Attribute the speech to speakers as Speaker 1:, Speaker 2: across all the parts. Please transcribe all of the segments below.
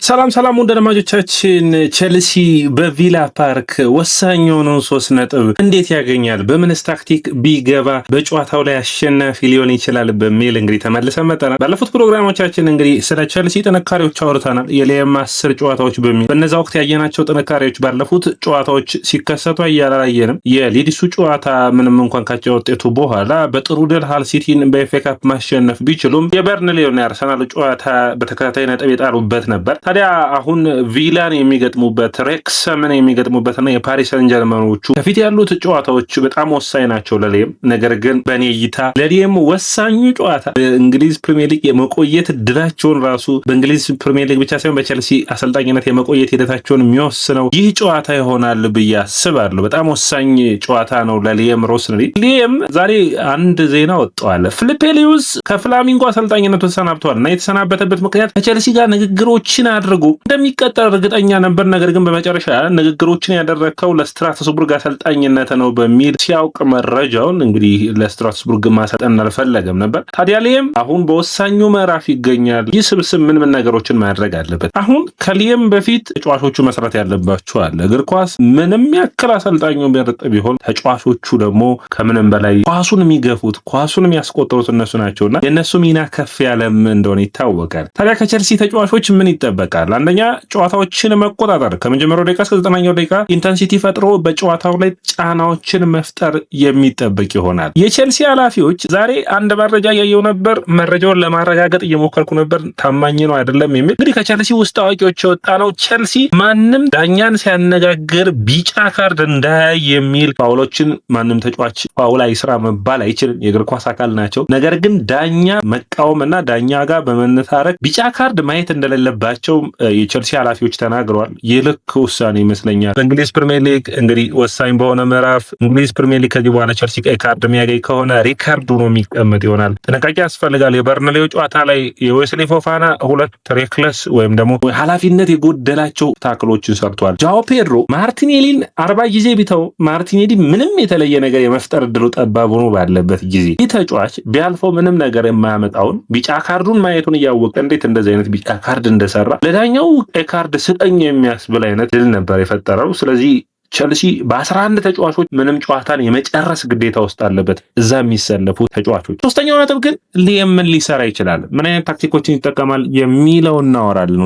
Speaker 1: ሰላም ወንድማጆቻችን ቼልሲ በቪላ ፓርክ ወሳኝ የሆነውን 3 ነጥብ እንዴት ያገኛል? በምንስ ታክቲክ ቢገባ በጨዋታው ላይ አሸናፊ ሊሆን ይችላል? በሚል እንግዲህ ተመልሰን መጣናል። ባለፉት ፕሮግራሞቻችን እንግዲህ ስለ ቼልሲ ጥንካሬዎች አውርተናል። የሊየም 10 ጨዋታዎች በሚል በነዛ ወቅት ያየናቸው ጥንካሬዎች ባለፉት ጨዋታዎች ሲከሰቱ አያላየንም። የሊድሱ ጨዋታ ምንም እንኳን ካቻ ውጤቱ በኋላ በጥሩ ድል ሃል ሲቲን በኤፍኤ ካፕ ማሸነፍ ቢችሉም የበርንሌውና የአርሰናል ጨዋታ በተከታታይ ነጥብ የጣሉበት ነበር። ታዲያ አሁን ቪላን የሚገጥሙበት ሬክሰምን የሚገጥሙበትና የፓሪስ ሰን ጀርመኖቹ ከፊት ያሉት ጨዋታዎች በጣም ወሳኝ ናቸው ለሊየም። ነገር ግን በኔ እይታ ለሊየም ወሳኙ ጨዋታ በእንግሊዝ ፕሪሚየር ሊግ የመቆየት ድላቸውን ራሱ በእንግሊዝ ፕሪሚየር ሊግ ብቻ ሳይሆን በቼልሲ አሰልጣኝነት የመቆየት ሂደታቸውን የሚወስነው ይህ ጨዋታ ይሆናል ብዬ አስባለሁ። በጣም ወሳኝ ጨዋታ ነው ለሊየም ሮስነሪ። ሊየም ዛሬ አንድ ዜና ወጥቷል። ፊሊፔ ሉዊስ ከፍላሚንጎ አሰልጣኝነቱ ተሰናብቷል እና የተሰናበተበት ምክንያት ከቼልሲ ጋር ንግግሮችን አድርጎ እንደሚቀጠር እርግጠኛ ነበር። ነገር ግን በመጨረሻ ንግግሮችን ያደረከው ለስትራስቡርግ አሰልጣኝነት ነው በሚል ሲያውቅ መረጃውን እንግዲህ ለስትራስቡርግ ማሰጠን አልፈለገም ነበር። ታዲያ ሊየም አሁን በወሳኙ ምዕራፍ ይገኛል። ይህ ስብስብ ምን ነገሮችን ማድረግ አለበት? አሁን ከሊየም በፊት ተጫዋቾቹ መስራት ያለባቸው አለ። እግር ኳስ ምንም ያክል አሰልጣኙ ቢርጥ ቢሆን ተጫዋቾቹ ደግሞ ከምንም በላይ ኳሱን የሚገፉት ኳሱን የሚያስቆጥሩት እነሱ ናቸውና የእነሱ ሚና ከፍ ያለም እንደሆነ ይታወቃል። ታዲያ ከቼልሲ ተጫዋቾች ምን ይጠበቃል? አንደኛ ጨዋታዎችን መቆጣጠር፣ ከመጀመሪያው ደቂቃ እስከ 90ኛው ደቂቃ ኢንተንሲቲ ፈጥሮ በጨዋታው ላይ ጫናዎችን መፍጠር የሚጠበቅ ይሆናል። የቼልሲ ኃላፊዎች ዛሬ አንድ መረጃ ያየው ነበር። መረጃውን ለማረጋገጥ እየሞከርኩ ነበር፣ ታማኝ ነው አይደለም የሚል እንግዲህ ከቼልሲ ውስጥ አዋቂዎች የወጣ ነው። ቼልሲ ማንም ዳኛን ሲያነጋግር ቢጫ ካርድ እንዳያይ የሚል ፋውሎችን ማንም ተጫዋች ፋውል አይስራ መባል አይችልም። የእግር ኳስ አካል ናቸው። ነገር ግን ዳኛ መቃወምና ዳኛ ጋር በመነታረክ ቢጫ ካርድ ማየት እንደሌለባቸው የቼልሲ ኃላፊዎች ተናግረዋል። የልክ ውሳኔ ይመስለኛል። በእንግሊዝ ፕሪሚየር ሊግ እንግዲህ ወሳኝ በሆነ ምዕራፍ እንግሊዝ ፕሪሚየር ሊግ ከዚህ በኋላ ቼልሲ ቀይ ካርድ የሚያገኝ ከሆነ ሪካርድ ሆኖ የሚቀመጥ ይሆናል። ጥንቃቄ ያስፈልጋል። የበርንሌው ጨዋታ ላይ የዌስሊ ፎፋና 2 ሬክለስ ወይም ደግሞ ኃላፊነት የጎደላቸው ታክሎችን ሰርቷል። ጃኦ ፔድሮ ማርቲኔሊን 40 ጊዜ ቢተው ማርቲኔሊ ምንም የተለየ ነገር የመፍጠር እድሉ ጠባብ ሆኖ ባለበት ጊዜ ይህ ተጫዋች ቢያልፈው ምንም ነገር የማያመጣውን ቢጫ ካርዱን ማየቱን እያወቀ እንዴት እንደዚህ አይነት ቢጫ ካርድ እንደሰራ ለዳኛው ካርድ ስጠኝ የሚያስብል አይነት ድል ነበር የፈጠረው። ስለዚህ ቼልሲ በ11 ተጫዋቾች ምንም ጨዋታን የመጨረስ ግዴታ ውስጥ አለበት፣ እዛ የሚሰለፉ ተጫዋቾች። ሶስተኛው ነጥብ ግን ሊየም ምን ሊሰራ ይችላል፣ ምን አይነት ታክቲኮችን ይጠቀማል የሚለው እናወራለን።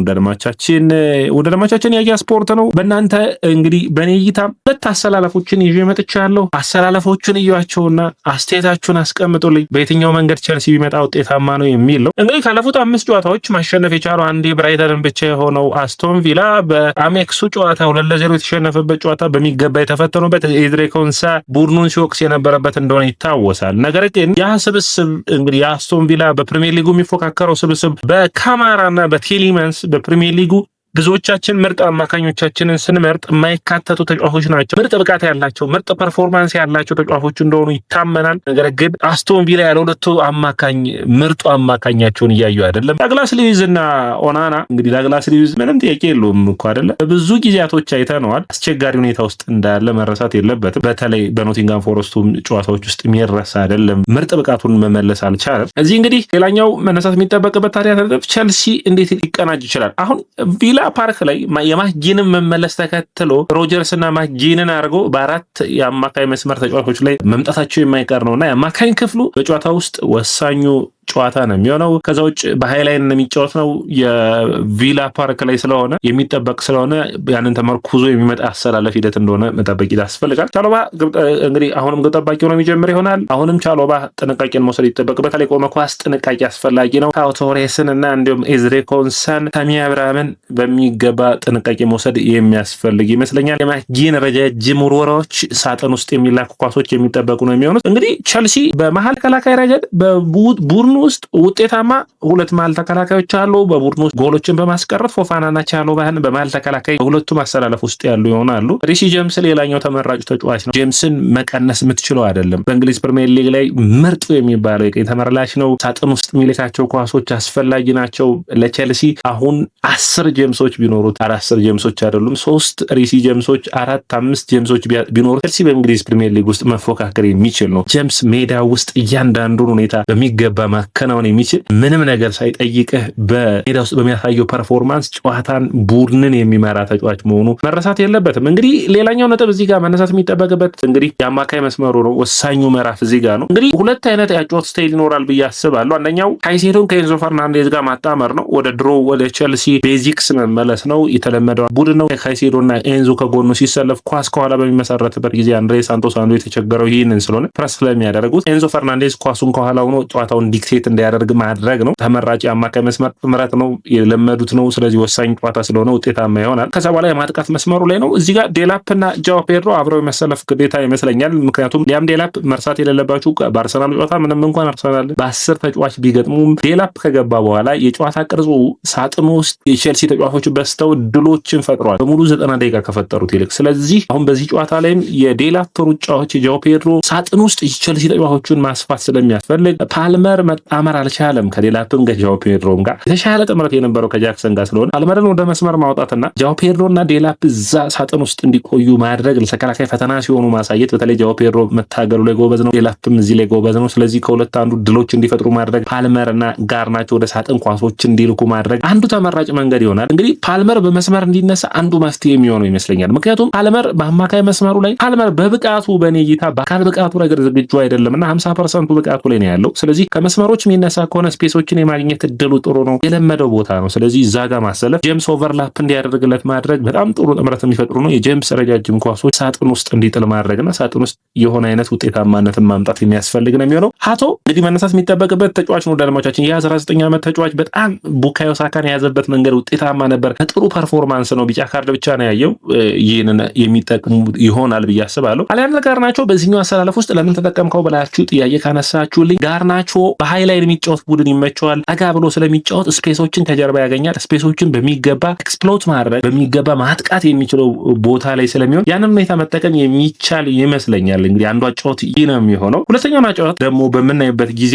Speaker 1: ወደድማቻችን ያያ ስፖርት ነው። በእናንተ እንግዲህ በኔ እይታ 2 አሰላለፎችን ይዤ መጥቻለሁ። አሰላለፎችን እያቸውና አስተያየታችሁን አስቀምጡልኝ። በየትኛው መንገድ ቼልሲ ቢመጣ ውጤታማ ነው የሚል ነው። እንግዲህ ካለፉት 5 ጨዋታዎች ማሸነፍ የቻለው አንዴ ብራይተንን ብቻ የሆነው አስቶን ቪላ በአሜክሱ ጨዋታ 2-0 የተሸነፈበት ጨዋታ በሚገባ የተፈተኑበት ኤዝሬ ኮንሳ ቡድኑን ሲወቅስ የነበረበት እንደሆነ ይታወሳል። ነገር ግን ያ ስብስብ እንግዲህ የአስቶን ቪላ በፕሪሚየር ሊጉ የሚፎካከረው ስብስብ በካማራና በቴሊመንስ በፕሪሚየር ሊጉ ብዙዎቻችን ምርጥ አማካኞቻችንን ስንመርጥ የማይካተቱ ተጫዋቾች ናቸው። ምርጥ ብቃት ያላቸው ምርጥ ፐርፎርማንስ ያላቸው ተጫዋቾች እንደሆኑ ይታመናል። ነገር ግን አስቶን ቪላ ያለ 2 አማካኝ ምርጡ አማካኛቸውን እያዩ አይደለም። ዳግላስ ሉዊዝ እና ኦናና እንግዲህ ዳግላስ ሉዊዝ ምንም ጥያቄ የለውም እኮ አይደለም። በብዙ ጊዜያቶች አይተነዋል። አስቸጋሪ ሁኔታ ውስጥ እንዳለ መረሳት የለበትም። በተለይ በኖቲንጋም ፎረስቱ ጨዋታዎች ውስጥ የሚረሳ አይደለም። ምርጥ ብቃቱን መመለስ አልቻለም። እዚህ እንግዲህ ሌላኛው መነሳት የሚጠበቅበት ታዲያ ቼልሲ እንዴት ሊቀናጅ ይችላል? አሁን ቪላ ፓርክ ላይ የማክጂንን መመለስ ተከትሎ ሮጀርስ እና ማክጂንን አድርጎ በ4 የአማካይ መስመር ተጫዋቾች ላይ መምጣታቸው የማይቀር ነውና የአማካኝ ክፍሉ በጨዋታ ውስጥ ወሳኙ ጨዋታ ነው የሚሆነው። ከዛ ውጭ በሃይላይን የሚጫወት ነው የቪላ ፓርክ ላይ ስለሆነ የሚጠበቅ ስለሆነ ያንን ተመርኩዞ የሚመጣ አሰላለፍ ሂደት እንደሆነ መጠበቅ ያስፈልጋል። ቻሎባ እንግዲህ አሁንም ግብ ጠባቂ ሆኖ የሚጀምር ይሆናል። አሁንም ቻሎባ ጥንቃቄን መውሰድ ይጠበቅበታል። የቆመ ኳስ ጥንቃቄ አስፈላጊ ነው። ቶሬስን እና እንዲሁም ኤዝሬ ኮንሳን፣ ታሚ አብርሃምን በሚገባ ጥንቃቄ መውሰድ የሚያስፈልግ ይመስለኛል። የማክጂን ረጃጅም ውርወራዎች ሳጥን ውስጥ የሚላኩ ኳሶች የሚጠበቁ ነው የሚሆኑት። እንግዲህ ቼልሲ በመሀል ተከላካይ ረገድ በቡድኑ ውስጥ ውጤታማ 2 መሀል ተከላካዮች አሉ። በቡድኑ ውስጥ ጎሎችን በማስቀረት ፎፋናና ቻሎባህን በመሀል ተከላካይ በሁለቱም አሰላለፍ ውስጥ ያሉ ይሆናሉ። ሪሲ ጄምስ ሌላኛው ተመራጭ ተጫዋች ነው። ጄምስን መቀነስ የምትችለው አይደለም። በእንግሊዝ ፕሪሚየር ሊግ ላይ ምርጡ የሚባለው የቀኝ ተመላላሽ ነው። ሳጥን ውስጥ የሚልካቸው ኳሶች አስፈላጊ ናቸው ለቼልሲ። አሁን 10 ጄምሶች ቢኖሩት 10 ጄምሶች አይደሉም 3 ሪሲ ጄምሶች 4-5 ጄምሶች ቢኖሩት ቼልሲ በእንግሊዝ ፕሪሚየር ሊግ ውስጥ መፎካከር የሚችል ነው። ጄምስ ሜዳ ውስጥ እያንዳንዱን ሁኔታ በሚገባ ማከናወን የሚችል ምንም ነገር ሳይጠይቅህ በሜዳ ውስጥ በሚያሳየው ፐርፎርማንስ ጨዋታን ቡድንን የሚመራ ተጫዋች መሆኑ መረሳት የለበትም። እንግዲህ ሌላኛው ነጥብ እዚህ ጋር መነሳት የሚጠበቅበት እንግዲህ የአማካይ መስመሩ ነው። ወሳኙ ምዕራፍ እዚህ ጋር ነው። እንግዲህ ሁለት አይነት የአጨዋወት ስታይል ይኖራል ብዬ አስባለሁ። አንደኛው ካይሴዶን ከኤንዞ ፈርናንዴዝ ጋር ማጣመር ነው። ወደ ድሮ ወደ ቼልሲ ቤዚክስ መመለስ ነው። የተለመደው ቡድን ነው። ካይሴዶና ኤንዞ ከጎኑ ሲሰለፍ ኳስ ከኋላ በሚመሰረትበት ጊዜ አንድሬ ሳንቶስ አንዱ የተቸገረው ይህንን ስለሆነ ፕረስ ስለሚያደርጉት ኤንዞ ፈርናንዴዝ ኳሱን ከኋላ ሆኖ ጨዋታውን ዲክቴት እንዲያደርግ ማድረግ ነው። ተመራጭ የአማካይ መስመር ጥምረት ነው። የለመዱት ነው። ስለዚህ ወሳኝ ጨዋታ ስለሆነ ውጤታማ ይሆናል። ከዛ በኋላ የማጥቃት መስመሩ ላይ ነው። እዚህ ጋር ዴላፕ እና ጃኦ ፔድሮ አብረው የመሰለፍ ግዴታ ይመስለኛል። ምክንያቱም ሊያም ዴላፕ መርሳት የሌለባችሁ በአርሰናል ጨዋታ ምንም እንኳን አርሰናል በ10 ተጫዋች ቢገጥሙም ዴላፕ ከገባ በኋላ የጨዋታ ቅርጹ ሳጥኑ ውስጥ የቼልሲ ተጫዋቾች በስተው ድሎችን ፈጥሯል በሙሉ 90 ደቂቃ ከፈጠሩት ይልቅ። ስለዚህ አሁን በዚህ ጨዋታ ላይም የዴላፕ ሩጫዎች የጃኦ ፔድሮ ሳጥን ውስጥ የቼልሲ ተጫዋቾችን ማስፋት ስለሚያስፈልግ ፓልመር መጣመር አልቻለም ከዴላፕም ከጃኦ ፔድሮም ጋር የተሻለ ጥምረት የነበረው ከጃክሰን ጋር ስለሆነ ፓልመርን ወደ መስመር ማውጣትና ጃኦ ፔድሮና ዴላፕ እዛ ሳጥን ውስጥ እንዲቆዩ ማድረግ ለተከላካይ ፈተና ሲሆኑ ማሳየት። በተለይ ጃኦ ፔድሮ መታገሉ ላይ ጎበዝ ነው፣ ዴላፕም እዚህ ላይ ጎበዝ ነው። ስለዚህ ከሁለት አንዱ ድሎች እንዲፈጥሩ ማድረግ ፓልመርና ጋርናቾ ወደ ሳጥን ኳሶች እንዲልኩ ማድረግ አንዱ ተመራጭ መንገድ ይሆናል። እንግዲህ ፓልመር በመስመር እንዲነሳ አንዱ መፍትሄ የሚሆነው ይመስለኛል። ምክንያቱም ፓልመር በአማካይ መስመሩ ላይ ፓልመር በብቃቱ በኔ እይታ በአካል ብቃቱ ነገር ዝግጁ አይደለምና 50% ብቃቱ ላይ ነው ያለው። ስለዚህ ከመስመሮች የሚነሳ ከሆነ ስፔሶችን የማግኘት እድሉ ጥሩ ነው፣ የለመደው ቦታ ነው። ስለዚህ እዛ ጋር ማሰለፍ ጄምስ ኦቨርላፕ እንዲያደርግለት ማድረግ በጣም ጥሩ ጥምረት የሚፈጥሩ ነው። የጄምስ ረጃጅም ኳሶች ሳጥን ውስጥ እንዲጥል ማድረግና ሳጥን ውስጥ የሆነ አይነት ውጤታማነትን ማምጣት የሚያስፈልግ ነው የሚሆነው። ሀቶ እንግዲህ መነሳት የሚጠበቅበት ተጫዋች ነው። ዳልማቻችን የ19 ዓመት ተጫዋች በጣም ቡካዮ ሳካን የያዘበት መንገድ ውጤታማ ነበር። ከጥሩ ፐርፎርማንስ ነው። ቢጫ ካርድ ብቻ ነው ያየው። ይህንን የሚጠቅሙ ይሆናል ብዬ አስባለሁ። አሊያን ጋርናቾ በዚህኛው አሰላለፍ ውስጥ ለምን ተጠቀምከው ብላችሁ ጥያቄ ካነሳችሁልኝ ጋርናቾ በሃይላይን የሚጫወት ቡድን ይመቸዋል። አጋ ብሎ ስለሚጫወት ስፔሶችን ከጀርባ ያገኛል። ስፔሶችን በሚገባ ኤክስፕሎት ማድረግ በሚገባ ማጥቃት የሚችለው ቦታ ላይ ስለሚሆን ያንን ሁኔታ መጠቀም የሚቻል ይመስለኛል። እንግዲህ አንዱ አጫወት ይህ ነው የሚሆነው። ሁለተኛው አጫወት ደግሞ በምናይበት ጊዜ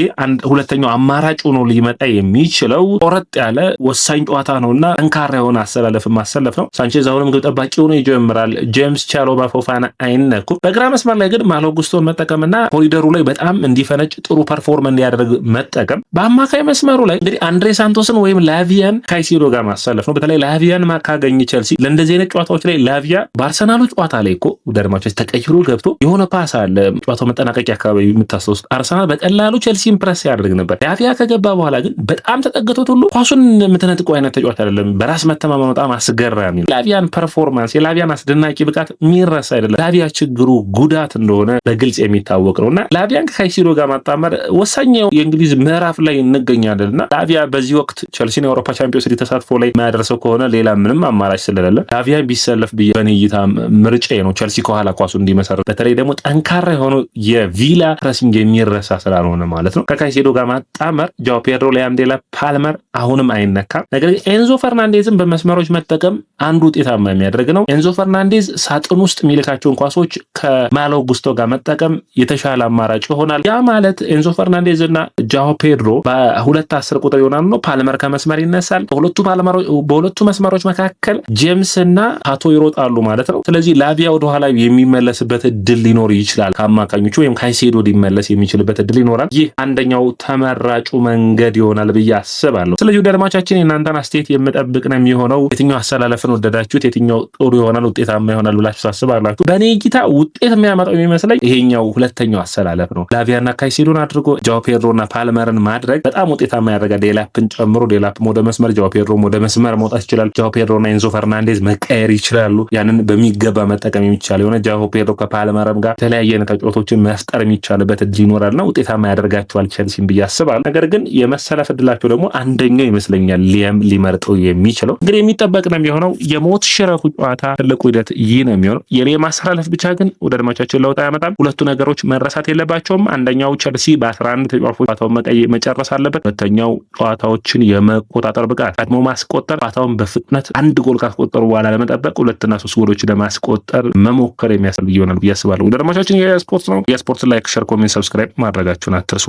Speaker 1: ሁለተኛው አማራጭ ሆኖ ሊመጣ የሚችለው ቆረጥ ያለ ወሳኝ ጨዋታ ነውና ጠንካራ የሆነ አሰላለፍ ማሰለፍ ነው። ሳንቼዝ አሁንም ግብ ጠባቂ ሆኖ ይጀምራል። ጄምስ ቻሎባ ፎፋና አይነኩም። በግራ መስመር ላይ ግን ማሎ ጉስቶን መጠቀምና ኮሪደሩ ላይ በጣም እንዲፈነጭ ጥሩ ፐርፎርም እንዲያደርግ መጠቀም። በአማካይ መስመሩ ላይ እንግዲህ አንድሬ ሳንቶስን ወይም ላቪያን ካይሴዶ ጋር ማሰለፍ ነው። በተለይ ላቪያን ካገኘ ቼልሲ ለእንደዚህ አይነት ጨዋታዎች ላይ ላቪያ በአርሰናሉ ጨዋታ ላይ እኮ ደርማቾች ተቀይሮ ገብቶ የሆነ ፓስ አለ ጨዋታው መጠናቀቂያ አካባቢ የምታስታውሱት አርሰናል በቀላሉ ቼልሲን ፕረስ ያደርግ ነበር። ላቪያ ከገባ በኋላ ግን በጣም ተጠግቶት ሁሉ ኳሱን የምትነጥቀው አይነት ተጫዋች አይደለም። በራስ መተማመን በጣም አስገራሚ ነው። ላቪያን ፐርፎርማንስ የላቪያን አስደናቂ ብቃት የሚረሳ አይደለም። ላቪያ ችግሩ ጉዳት እንደሆነ በግልጽ የሚታወቅ ነውና ላቪያን ከካይሴዶ ጋር ማጣመር ወሳኝ የእንግሊዝ ምዕራፍ ላይ እንገኛለንና ላቪያ በዚህ ወቅት ቼልሲን የአውሮፓ ቻምፒዮንስ ሊግ ተሳትፎ ላይ የሚያደርሰው ከሆነ ሌላ ምንም አማራጭ ስለሌለ ላቪያ ቢሰለፍ በኔ እይታ ምርጫዬ ነው። ቼልሲ ከኋላ ኳሱ እንዲመሰረት በተለይ ደግሞ ጠንካራ የሆነው የቪላ ፕሬሲንግ የሚረሳ ስላልሆነ ማለት ነው። ከካይሴዶ ጋር ማጣመር ጃኦ ፔድሮ፣ ሊያም ዴላፕ፣ ፓልመር አሁንም አይነካም። ነገር ግን ኤንዞ ፈርናንዴዝን በመስመሮች መጠቀም አንዱ ውጤታማ የሚያደርግ ነው። ኤንዞ ፈርናንዴዝ ሳጥን ውስጥ የሚልካቸውን ኳሶች ከማሎ ጉስቶ ጋር መጠቀም የተሻለ አማራጭ ይሆናል። ያ ማለት ኤንዞ ፈርናንዴዝ እና ጃኦ ፔድሮ በ2-10 ቁጥር ይሆናሉ ነው። ፓልመር ከመስመር ይነሳል። በሁለቱ መስመሮች መካከል ጄምስ እና ሀቶ ይሮጣሉ ማለት ነው። ስለዚህ ላቪያ ወደኋላ የሚመለስበት እድል ሊኖር ይችላል። ከአማካኞቹ ወይም ካይሴዶ ሊመለስ የሚችልበት እድል ይኖራል። ይህ አንደኛው ተመራጩ መንገድ ይሆናል ብዬ አስባለሁ። ስለዚህ ደርማቻችን የእናንተን አስተያየት የምጠብቅ ነው የሚሆነው። የትኛው አሰላለፍን ወደዳችሁት? የትኛው ጥሩ ይሆናል ውጤታማ ይሆናል ብላችሁ ታስባላችሁ? በእኔ እይታ ውጤት የሚያመጣው የሚመስለኝ ይሄኛው ሁለተኛው አሰላለፍ ነው። ላቪያና ካይሴዶን አድርጎ ጃኦ ፔድሮና ፓልመርን ማድረግ በጣም ውጤታማ ያደርጋል። ዴላፕን ጨምሮ ዴላፕም ወደ መስመር ጃኦ ፔድሮም ወደ መስመር መውጣት ይችላል። ጃኦ ፔድሮና ኤንዞ ፈርናንዴዝ መቀየር ይችላሉ። ያንን በሚገባ መጠቀም የሚቻል የሆነ ጃኦ ፔድሮ ከፓልመርም ጋር የተለያየ አይነት ተጫዋቾችን መፍጠር የሚቻልበት እድል ይኖራልና ውጤታማ ያደርጋቸዋል ቼልሲን ብዬ አስባለሁ። ነገር ግን የመሰለፍ እድላቸው ደግሞ አንደኛው ይመስለኛል ሊያም ሊመርጠው የሚችለው እንግዲህ የሚጠበቅ ነው የሚሆነው። የሞት ሽረቱ ጨዋታ ትልቁ ሂደት ይህ ነው የሚሆነው። የሊያም ማሰላለፍ ብቻ ግን ወደ አድማቻችን ለውጥ አያመጣም። ሁለቱ ነገሮች መረሳት የለባቸውም። አንደኛው ቼልሲ በ11 ተጫዋቾች ጨዋታውን መጨረስ አለበት። ሁለተኛው ጨዋታዎችን የመቆጣጠር ብቃት፣ ቀድሞ ማስቆጠር፣ ጨዋታውን በፍጥነት አንድ ጎል ካስቆጠሩ በኋላ ለመጠበቅ 2-3 ጎሎች ለማስቆጠር መሞከር የሚያስፈልግ ይሆናል ብዬ አስባለሁ። ወደ አድማቻችን የስፖርት ነው። የስፖርት ላይክ፣ ሼር፣ ኮሜንት፣ ሰብስክራይብ ማድረጋችሁን አትርሱ።